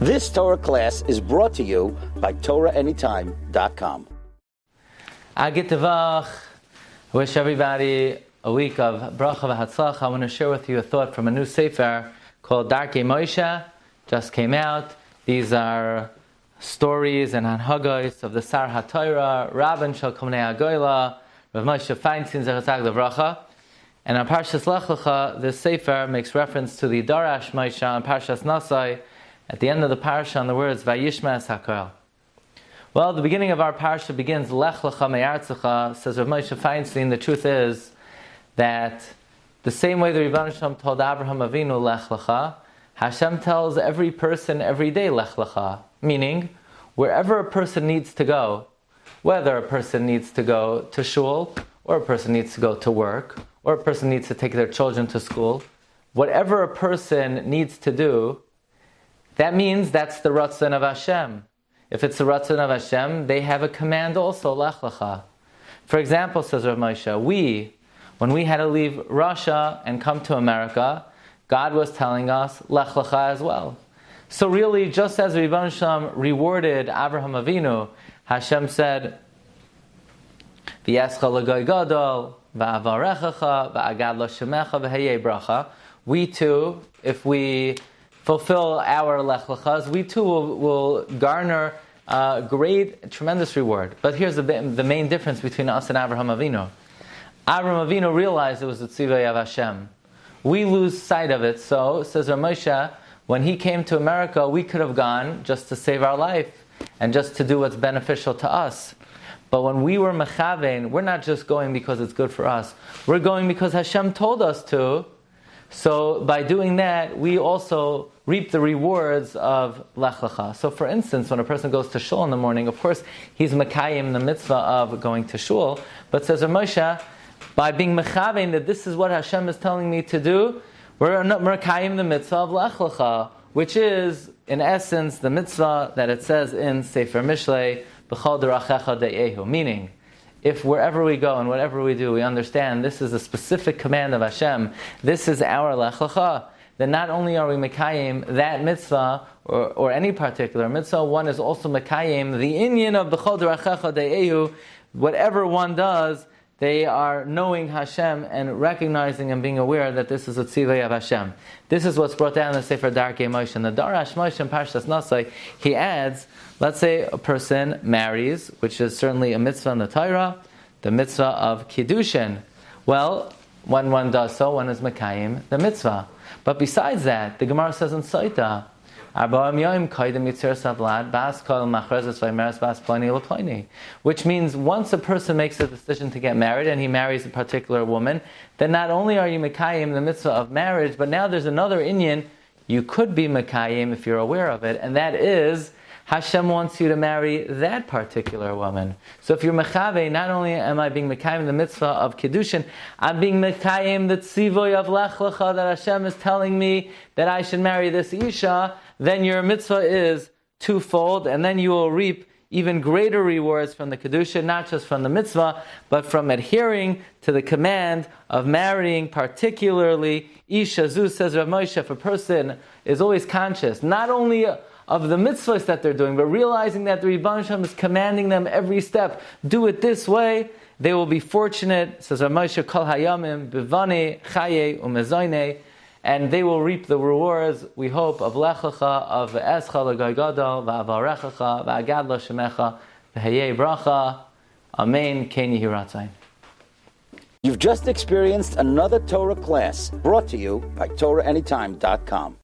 This Torah class is brought to you by TorahAnytime.com. I wish everybody a week of bracha v'hatzlacha. I want to share with you a thought from a new sefer called Darkei Moshe. Just came out. These are stories and hanhagos of the Sar HaTorah, Rabbi Shel Komnei HaGoyla, Rav Moshe Feinstein Zechazag Levracha. And on Parshas Lech Lecha, this sefer makes reference to the Darash Moshe on Parshas Nasai. At the end of the Parsha, on the words Vayishma Hakol. Well, the beginning of our Parsha begins Lech Lecha me'artzecha, says Rav Moshe Feinstein. The truth is that the same way the Rebbeinu Shalom told Abraham Avinu Lech Lecha, Hashem tells every person every day Lech Lecha, meaning wherever a person needs to go, whether a person needs to go to shul, or a person needs to go to work, or a person needs to take their children to school, whatever a person needs to do, that means that's the Ratzon of Hashem. If it's the Ratzon of Hashem, they have a command also, Lech Lecha. For example, says Rav Moshe, when we had to leave Russia and come to America, God was telling us Lech Lecha as well. So really, just as Rebbeinu Shalom rewarded Abraham Avinu, Hashem said, V'yescha l'goy gadol, v'avarechacha, v'agad lo shemecha, v'heyei bracha. We too, if we fulfill our Lech Lechas, we too will garner great, tremendous reward. But here's the main difference between us and Abraham Avinu. Abraham Avinu realized it was the tzivay of Hashem. We lose sight of it. So, says Rav Moshe, when he came to America, we could have gone just to save our life and just to do what's beneficial to us. But when we were mechavein, we're not just going because it's good for us. We're going because Hashem told us to. So by doing that, we also reap the rewards of Lech Lecha. So for instance, when a person goes to shul in the morning, of course, he's mekayim the mitzvah of going to shul. But says Rav Moshe, by being mechavein that this is what Hashem is telling me to do, we're mekayim the mitzvah of Lech Lecha, which is, in essence, the mitzvah that it says in Sefer Mishlei, B'chol derachecha de'ehu, meaning, if wherever we go and whatever we do, we understand this is a specific command of Hashem, this is our Lech Lecha, then not only are we mekayim that mitzvah, or any particular mitzvah, one is also mekayim the inyan of B'chol derachecha de'ehu. Whatever one does, they are knowing Hashem and recognizing and being aware that this is a tzivay of Hashem. This is what's brought down in the Sefer Darkei Moshe. And the Darash Moshe in Parshas Nasai, he adds, let's say a person marries, which is certainly a mitzvah in the Torah, the mitzvah of Kiddushin. Well, when one does so, one is mekayim the mitzvah. But besides that, the Gemara says in Saita, which means once a person makes a decision to get married and he marries a particular woman, then not only are you mekayim the mitzvah of marriage, but now there's another inyan you could be mekayim if you're aware of it, and that is Hashem wants you to marry that particular woman. So if you're mechaveh, not only am I being mekayim the mitzvah of Kiddushin, I'm being mekayim the tzivoy of Lech Lecha that Hashem is telling me that I should marry this Isha, then your mitzvah is twofold, and then you will reap even greater rewards from the Kiddushin, not just from the mitzvah, but from adhering to the command of marrying, particularly Isha. Zu, says Rav Moshe, if a person is always conscious, not only of the mitzvahs that they're doing, but realizing that the Rebbeinu Shalom is commanding them every step, do it this way, they will be fortunate, says Rav Moshe, Kol Hayamim, Bivane, Chaye, Umezoine, and they will reap the rewards, we hope, of Lech Lecha, of Escha L'Goy Gadol, V'Avarechacha, V'Agad Lo Shemecha, V'Heyei Bracha, Amen, Ken Yehi Ratzon. You've just experienced another Torah class brought to you by TorahAnytime.com.